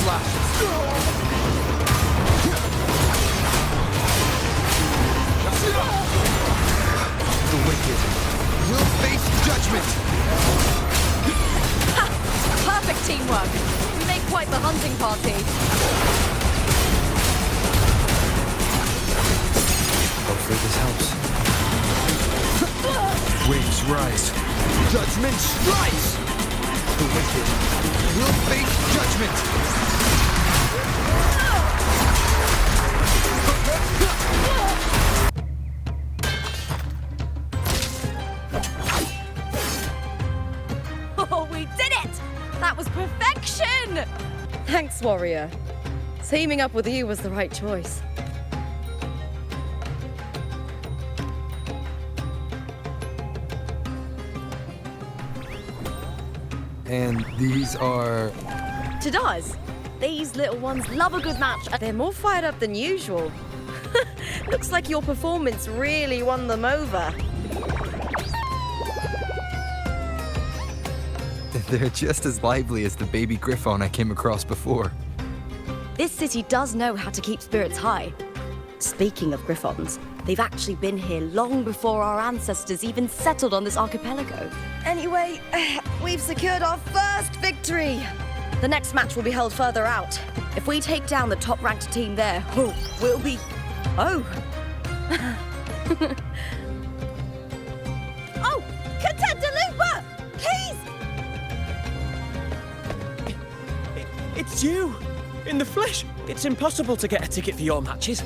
slashes. The wicked will face judgment. Ha! Perfect teamwork. We make quite the hunting party. Hopefully this helps. Waves rise. Judgment strikes! The wicked will face judgment! Oh, we did it! That was perfection! Thanks, warrior. Teaming up with you was the right choice. And these are... To does. These little ones love a good match. They're more fired up than usual. Looks like your performance really won them over. They're just as lively as the baby griffon I came across before. This city does know how to keep spirits high. Speaking of griffons, they've actually been here long before our ancestors even settled on this archipelago. Anyway, we've secured our first victory. The next match will be held further out. If we take down the top-ranked team there, we'll be... Oh! Oh! Contender please! It's you! In the flesh! It's impossible to get a ticket for your matches.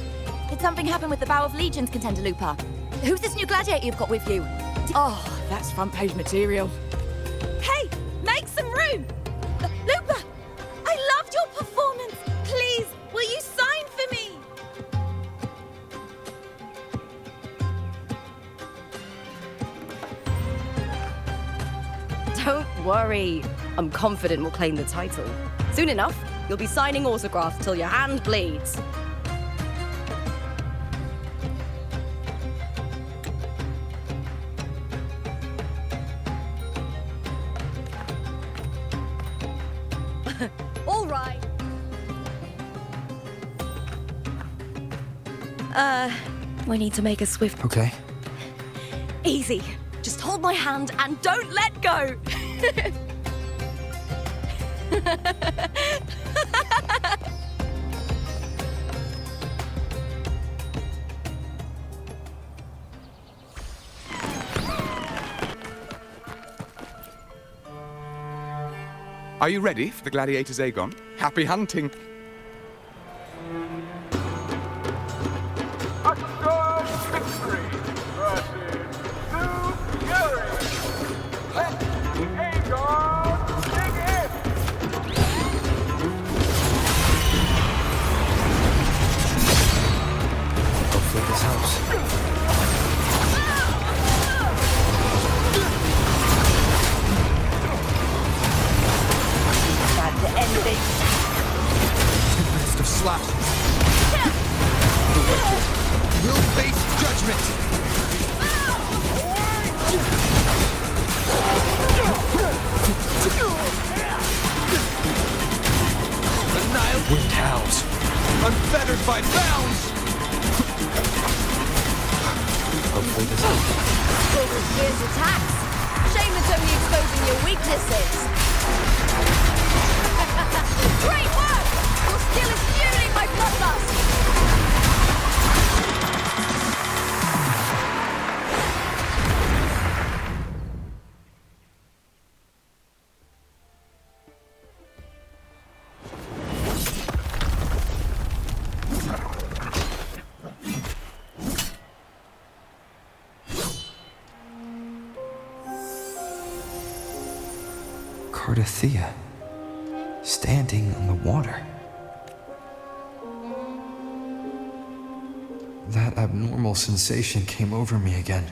Did something happen with the Bow of Legions, Contender Lupa? Who's this new gladiator you've got with you? Oh, that's front-page material. Hey, make some room! Lupa, I loved your performance. Please, will you sign for me? Don't worry. I'm confident we'll claim the title. Soon enough, you'll be signing autographs till your hand bleeds. All right. We need to make a swift... Okay. Easy. Just hold my hand and don't let go. Are you ready for the gladiators, Agon? Happy hunting! Hopefully this helps. Tempest of slashes. The wicked will face judgment. The Nile wind howls, unfettered by bounds. Hopefully this helps. Over here's attacks. Shame it's only exposing your weaknesses. Great work! Your skill is fueling my bloodlust! Cardothea, standing on the water. That abnormal sensation came over me again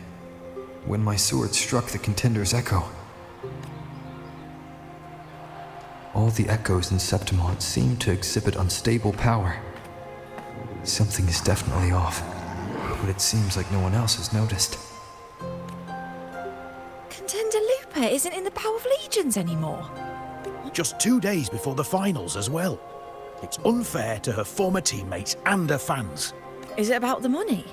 when my sword struck the contender's echo. All the echoes in Septimont seem to exhibit unstable power. Something is definitely off, but it seems like no one else has noticed. Contender Lupa isn't in the Bow of Legions anymore. Just 2 days before the finals as well. It's unfair to her former teammates and her fans. Is it about the money?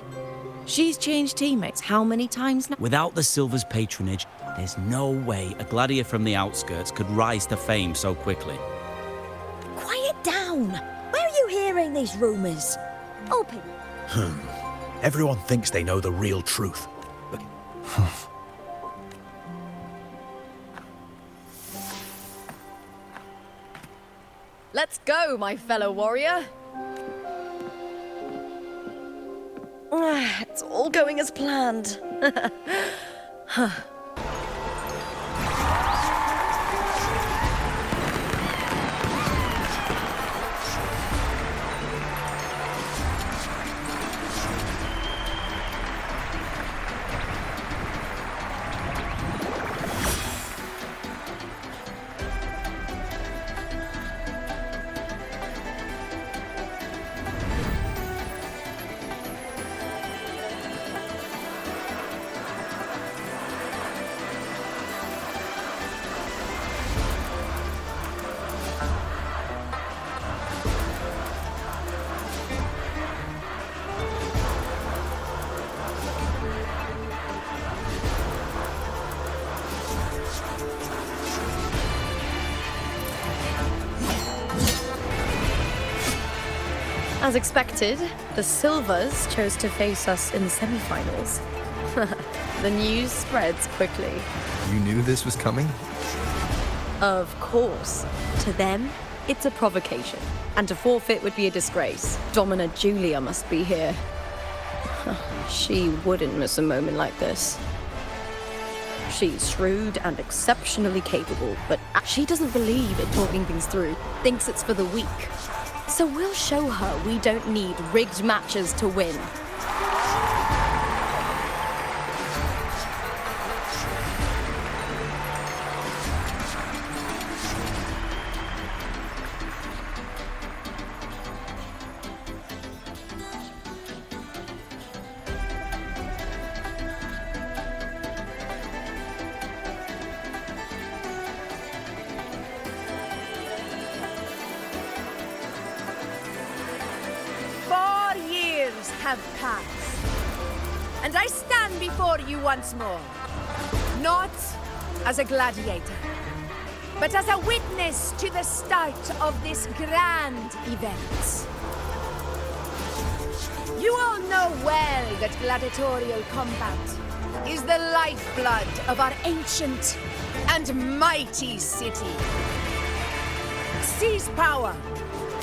She's changed teammates how many times now? Without the Silver's patronage, there's no way a gladiator from the outskirts could rise to fame so quickly. Quiet down! Where are you hearing these rumours? Open. Everyone thinks they know the real truth. Let's go, my fellow warrior. It's all going as planned. As expected, the Silvers chose to face us in the semi-finals. The news spreads quickly. You knew this was coming? Of course. To them, it's a provocation. And to forfeit would be a disgrace. Domina Julia must be here. She wouldn't miss a moment like this. She's shrewd and exceptionally capable, but she doesn't believe in talking things through. Thinks it's for the weak. So we'll show her we don't need rigged matches to win. Have passed, and I stand before you once more, not as a gladiator, but as a witness to the start of this grand event. You all know well that gladiatorial combat is the lifeblood of our ancient and mighty city. Seize power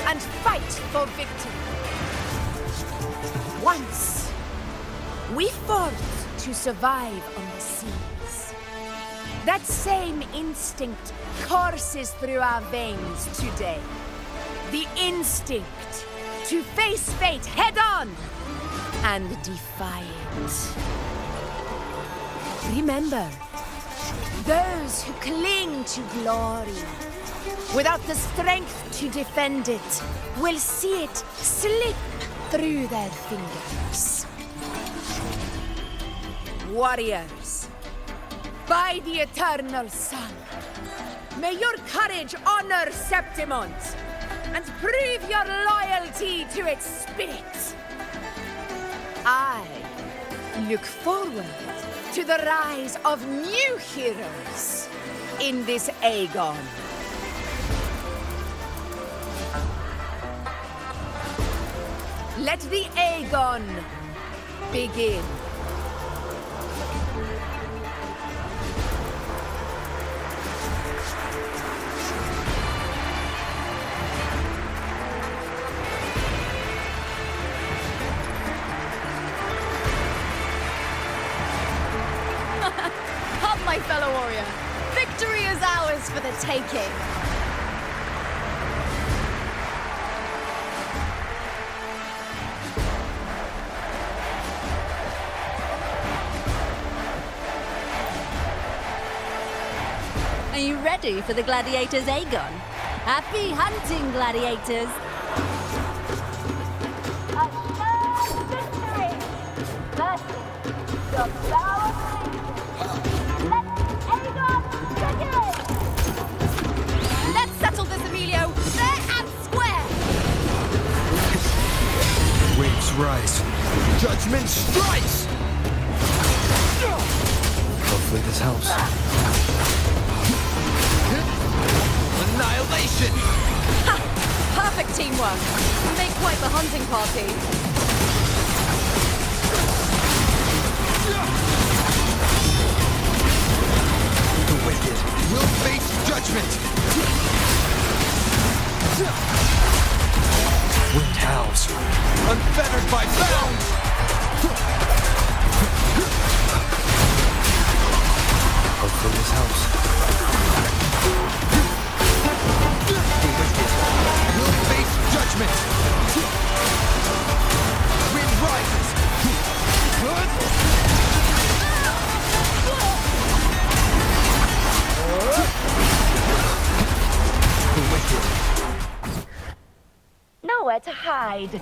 and fight for victory. Once, we fought to survive on the seas. That same instinct courses through our veins today. The instinct to face fate head-on and defy it. Remember, those who cling to glory without the strength to defend it will see it slip through their fingers. Warriors, by the eternal sun, may your courage honor Septimont and prove your loyalty to its spirit. I look forward to the rise of new heroes in this Agon. Let the Agon begin. Come, my fellow warrior. Victory is ours for the taking. Are you ready for the gladiators, Agon? Happy hunting, gladiators! A third victory! Versus the power Let Agon begin! Let's settle this, Emilio, fair and square. rise. Judgment strikes! Hopefully this helps. Annihilation! Perfect teamwork. You make quite the hunting party. The wicked will face judgment! Wind howls. Unfettered by bounds! Hopefully this helps. The wicked will face judgment! Wind rises! The wicked. Nowhere to hide.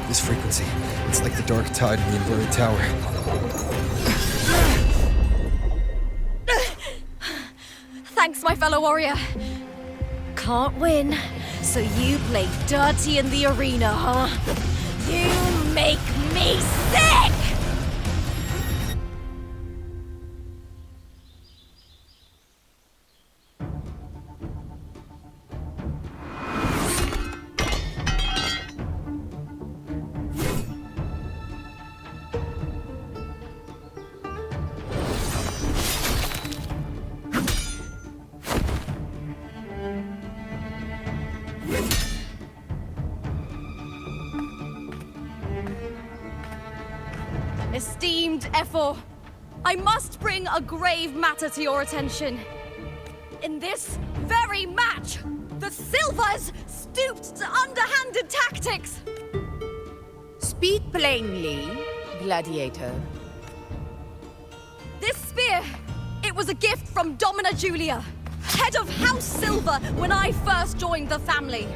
This frequency, it's like the dark tide in the inverted tower. Thanks, my fellow warrior. Can't win, so you play dirty in the arena, huh? You make me sick! Esteemed Ephor, I must bring a grave matter to your attention. In this very match, the Silvers stooped to underhanded tactics. Speak plainly, gladiator. This spear, it was a gift from Domina Julia, head of House Silver when I first joined the family.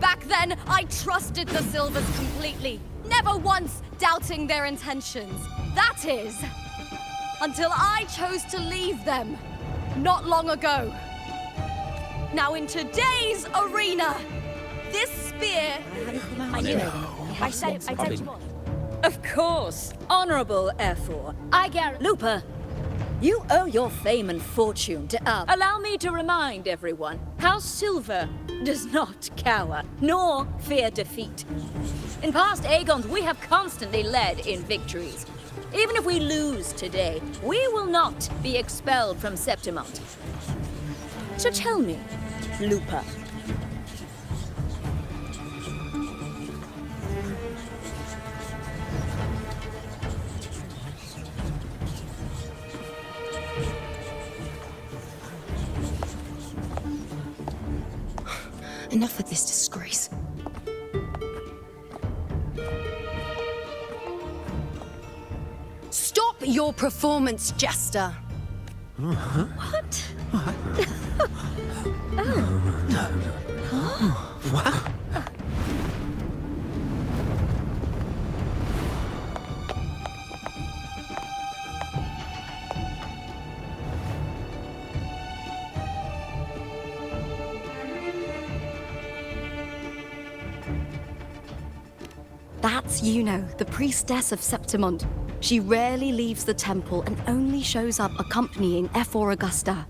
Back then, I trusted the Silvers completely, never once doubting their intentions. That is, until I chose to leave them, not long ago. Now in today's arena, this spear... I said Of course, Honorable Ephor. Lupa, you owe your fame and fortune to us. Allow me to remind everyone, House Silver does not cower, nor fear defeat. In past Agons, we have constantly led in victories. Even if we lose today, we will not be expelled from Septimont. So tell me, Lupa. Enough of this disgrace. Stop your performance, Jester. What? That's Yuno, the priestess of Septimont. She rarely leaves the temple and only shows up accompanying Ephor Augusta.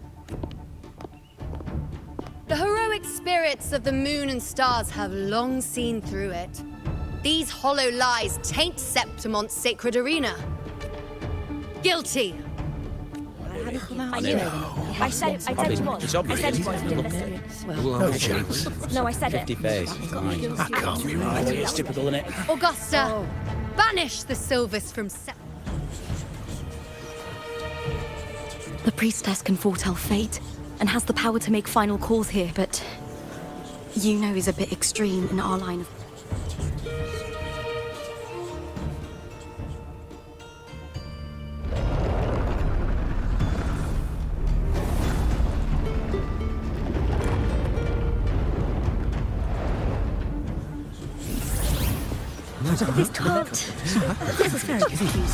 The heroic spirits of the moon and stars have long seen through it. These hollow lies taint Septimont's sacred arena. Guilty. I said It's obvious. No chance. No, I said it. 50 face. That can't be right. It's typical, isn't it? Augusta, banish the Silvers from The priestess can foretell fate and has the power to make final calls here, but Yuno is a bit extreme in our line of... This can't. This is very confusing.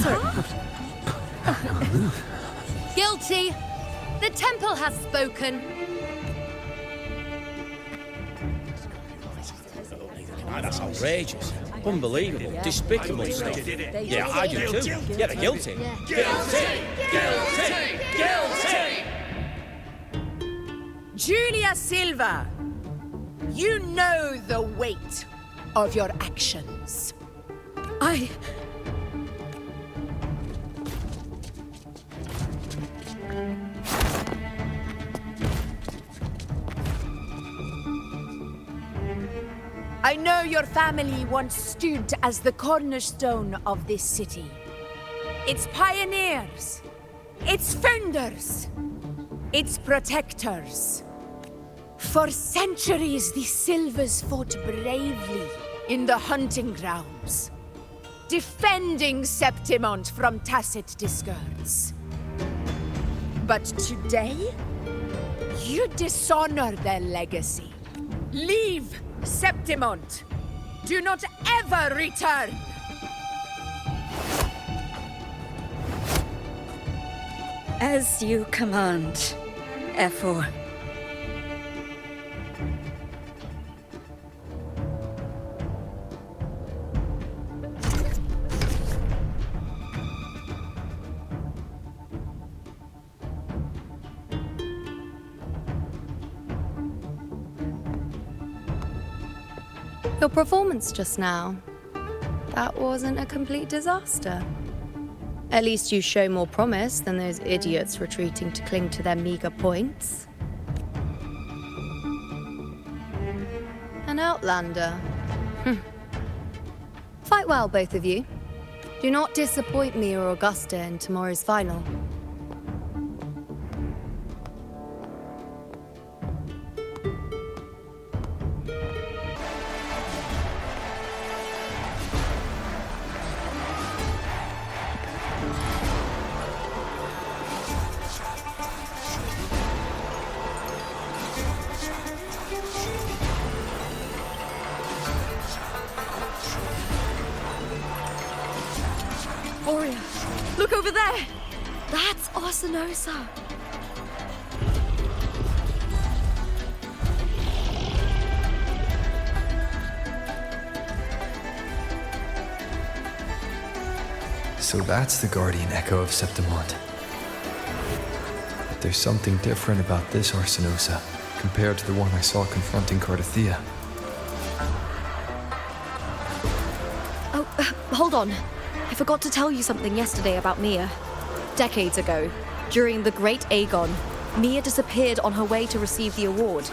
Sorry. Guilty. The temple has spoken. That's outrageous. Unbelievable. Despicable stuff. Yeah, I do too. Yeah, they're guilty. Guilty! Guilty! Guilty! Julia Silva, you know the weight of your actions. I know your family once stood as the cornerstone of this city. Its pioneers, its founders, its protectors. For centuries, the Silvers fought bravely in the hunting grounds, defending Septimont from tacit discords. But today, you dishonor their legacy. Leave Septimont. Do not ever return. As you command, Efor. Your performance just now, that wasn't a complete disaster. At least you show more promise than those idiots retreating to cling to their meager points. An outlander. Fight well, both of you. Do not disappoint me or Augusta in tomorrow's final. Warrior, look over there! That's Arsinosa! So that's the guardian echo of Septimont. But there's something different about this Arsinosa compared to the one I saw confronting Cardathia. Oh, hold on. I forgot to tell you something yesterday about Mia. Decades ago, during the Great Agon, Mia disappeared on her way to receive the award.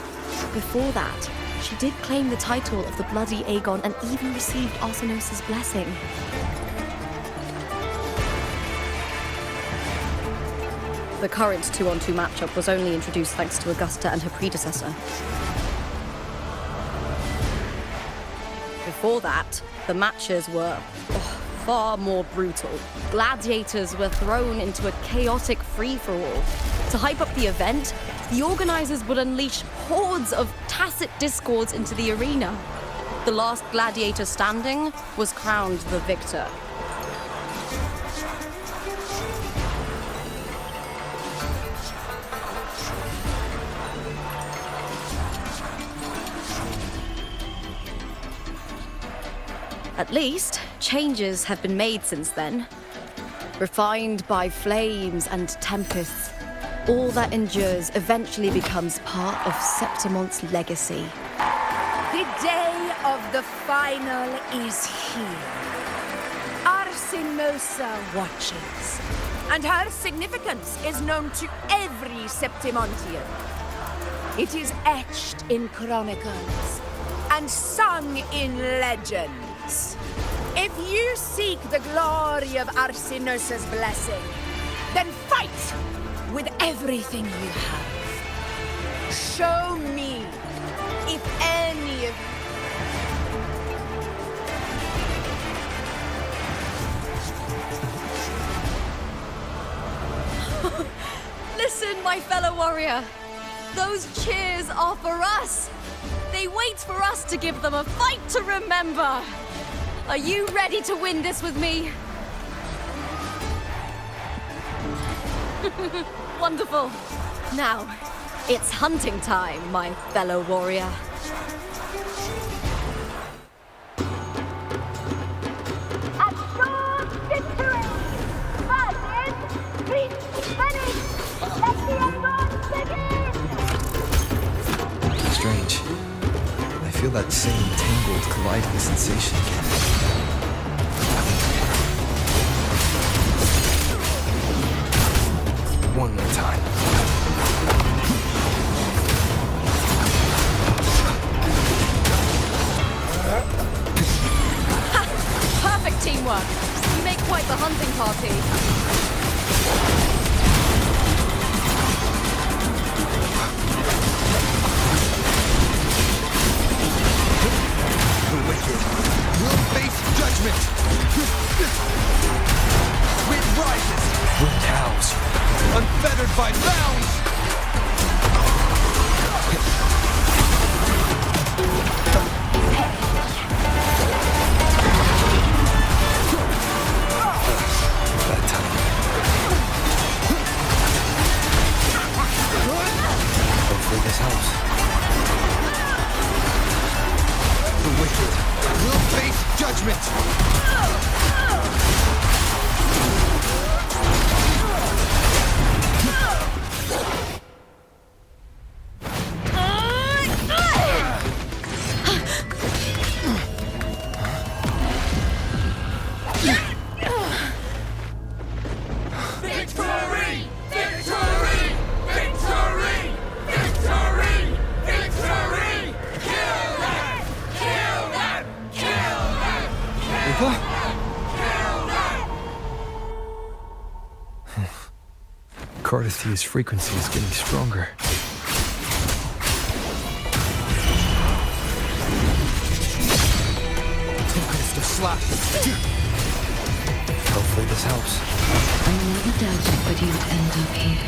Before that, she did claim the title of the Bloody Agon and even received Arsinosa's blessing. The current 2-on-2 matchup was only introduced thanks to Augusta and her predecessor. Before that, the matches were far more brutal. Gladiators were thrown into a chaotic free-for-all. To hype up the event, the organizers would unleash hordes of tacit discords into the arena. The last gladiator standing was crowned the victor. At least, changes have been made since then. Refined by flames and tempests, all that endures eventually becomes part of Septimont's legacy. The day of the final is here. Arsinosa watches, and her significance is known to every Septimontian. It is etched in chronicles and sung in legends. If you seek the glory of Arsinosa's blessing, then fight with everything you have. Show me if any of Listen, my fellow warrior. Those cheers are for us. They wait for us to give them a fight to remember. Are you ready to win this with me? Wonderful. Now, it's hunting time, my fellow warrior. Strange. I feel that same tangled, colliding sensation again. One more time. Perfect teamwork. You make quite the hunting party. The wicked will face judgment. Wind rises. Wind howls. Unfettered by bounds. That time. Hopefully this helps. The wicked will face judgment! Cardithia's frequency is getting stronger. Tempest of slashes. Hopefully this helps. I never doubted that you'd end up here.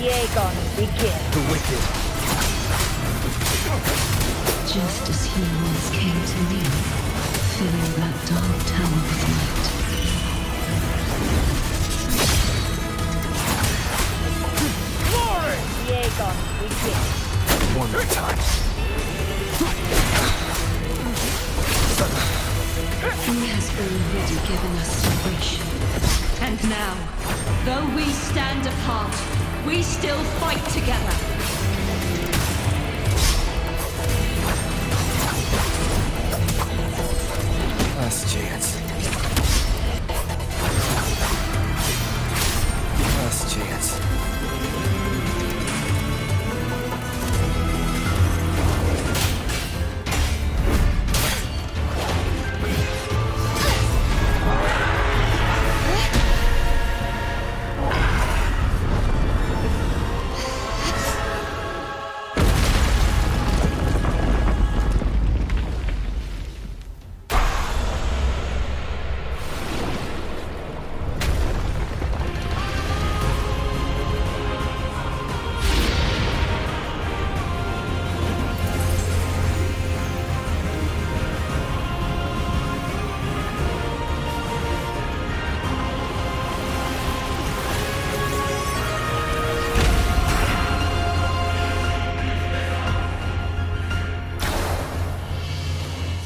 Agon, begin. The wicked. Just as he once came to me, filling that dark tower with light. Glory! Agon, begin. One more time. He has already given us salvation. And now, though we stand apart, we still fight together. Last chance. Last chance.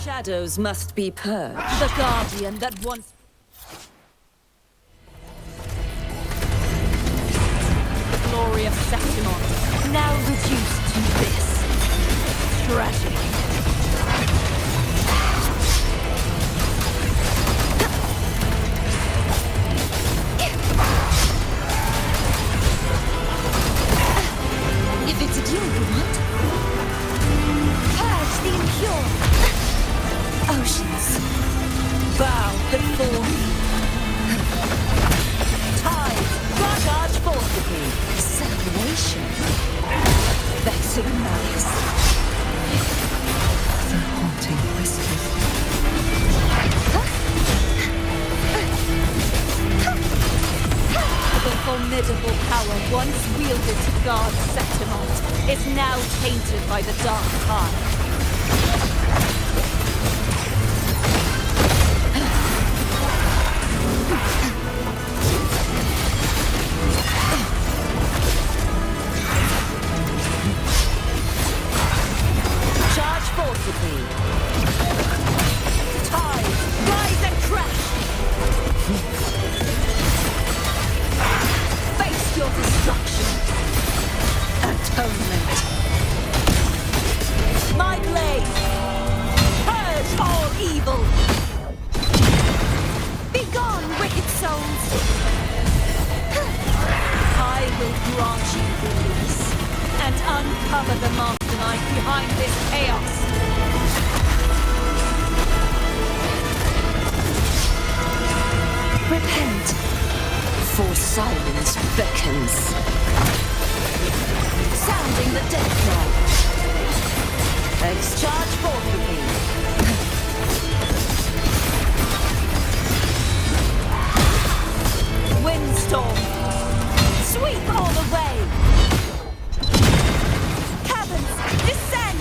Shadows must be purged. The guardian that once... The glory of Septimont, now reduced to this. Tragic. If it's a duel you want, purge the impure. Oceans, Bow before me. Tide, charge forcibly. separation. Vexing malice. The haunting whispers. The formidable power once wielded to guard Septimont is now tainted by the dark tide. Charge forcibly. Tide, rise and crash. Face your destruction. Atonement. My blade. Purge all evil. Begone, wicked souls. I will grant you release and uncover the mastermind behind this chaos. Repent, for silence beckons. Sounding the death knell. Discharge forcibly. Windstorm. Sweep all the way. Caverns, descend.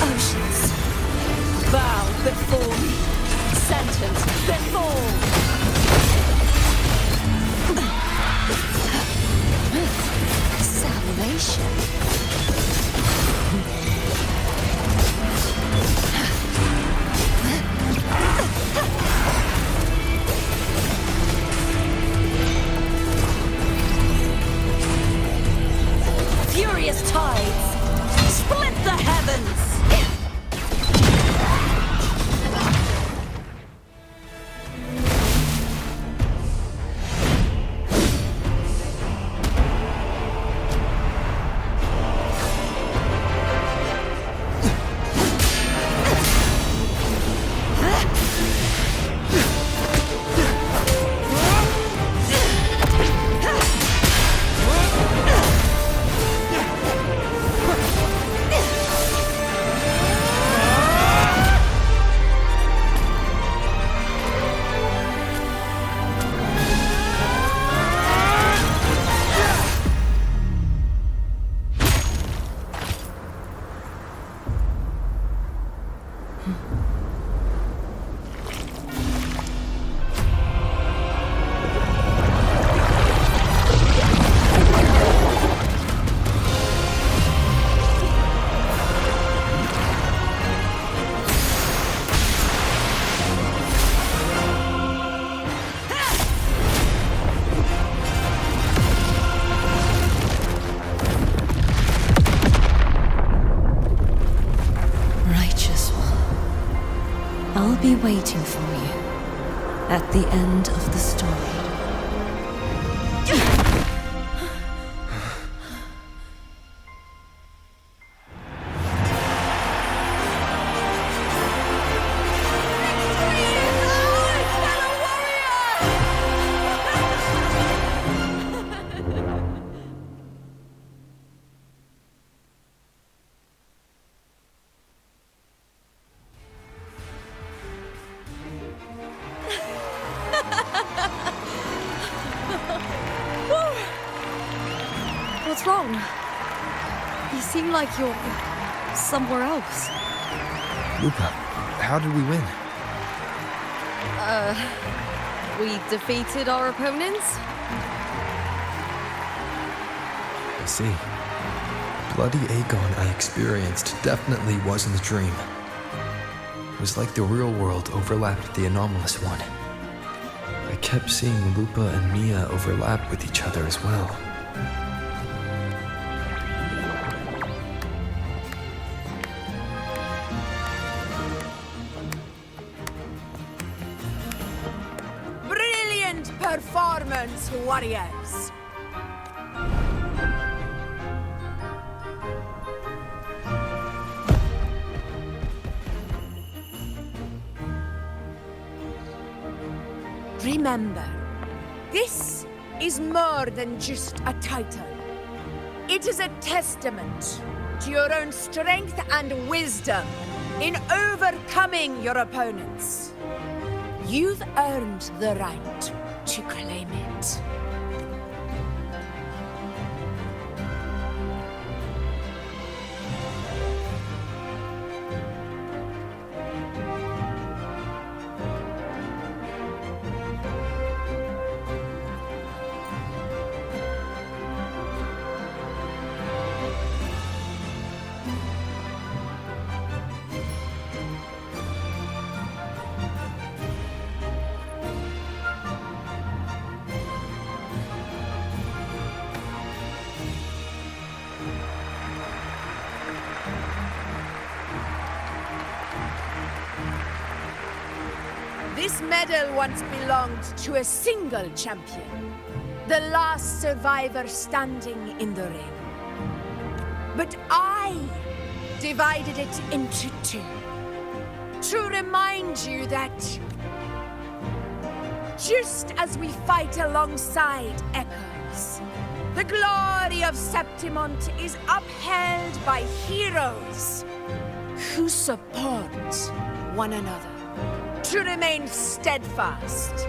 Oceans, bow before me. Sentence before. Salvation. Furious tides, split the heavens! I'll be waiting for you at the end of the story. What's wrong? You seem like you're somewhere else. Lupa, how did we win? We defeated our opponents? I see. Bloody Agon I experienced definitely wasn't a dream. It was like the real world overlapped with the anomalous one. I kept seeing Lupa and Mia overlap with each other as well. Brilliant performance, warriors! Remember, this is more than just a title. It is a testament to your own strength and wisdom in overcoming your opponents. You've earned the right to claim it. This medal once belonged to a single champion, the last survivor standing in the ring. But I divided it into two, to remind you that just as we fight alongside echoes, the glory of Septimont is upheld by heroes who support one another. To remain steadfast.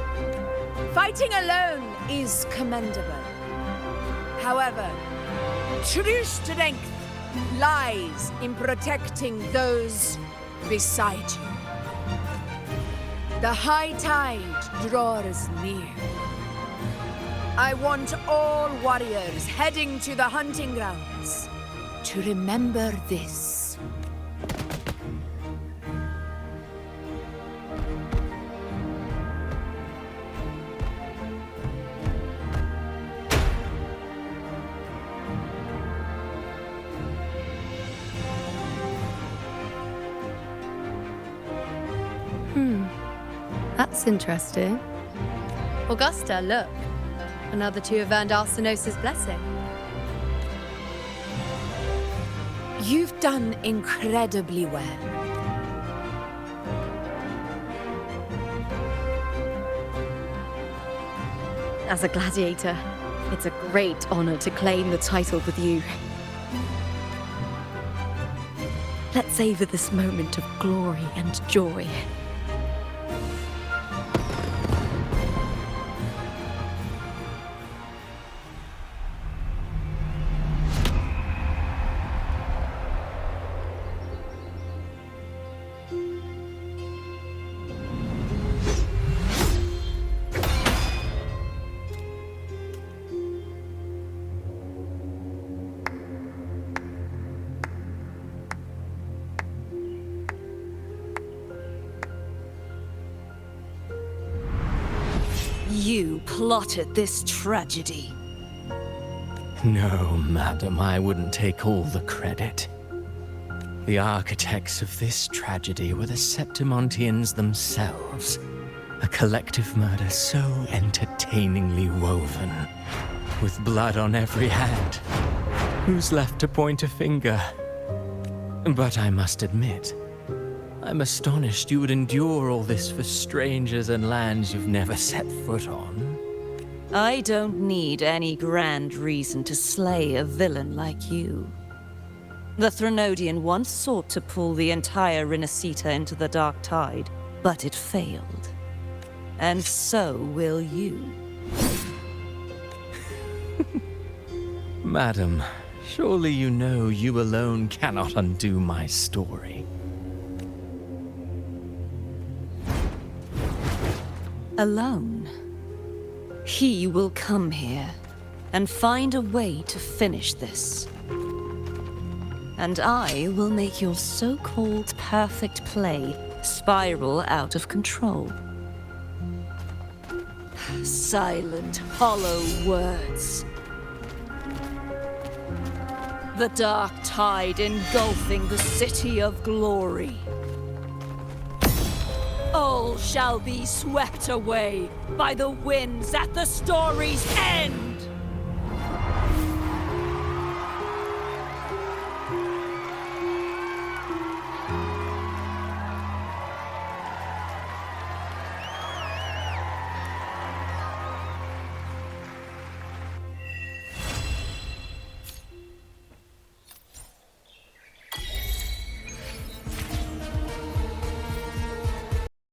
Fighting alone is commendable. However, true strength lies in protecting those beside you. The high tide draws near. I want all warriors heading to the hunting grounds to remember this. That's interesting. Augusta, look. Another two have earned Arsenos' blessing. You've done incredibly well. As a gladiator, it's a great honor to claim the title with you. Let's savor this moment of glory and joy. You plotted this tragedy. No, madam, I wouldn't take all the credit. The architects of this tragedy were the Septimontians themselves. A collective murder so entertainingly woven, with blood on every hand. Who's left to point a finger? But I must admit, I'm astonished you would endure all this for strangers and lands you've never set foot on. I don't need any grand reason to slay a villain like you. The Threnodian once sought to pull the entire Renacita into the Dark Tide, but it failed. And so will you. Madam, surely you know you alone cannot undo my story. Alone. He will come here and find a way to finish this. And I will make your so-called perfect play spiral out of control. Silent, hollow words. The dark tide engulfing the city of glory. All shall be swept away by the winds at the story's end!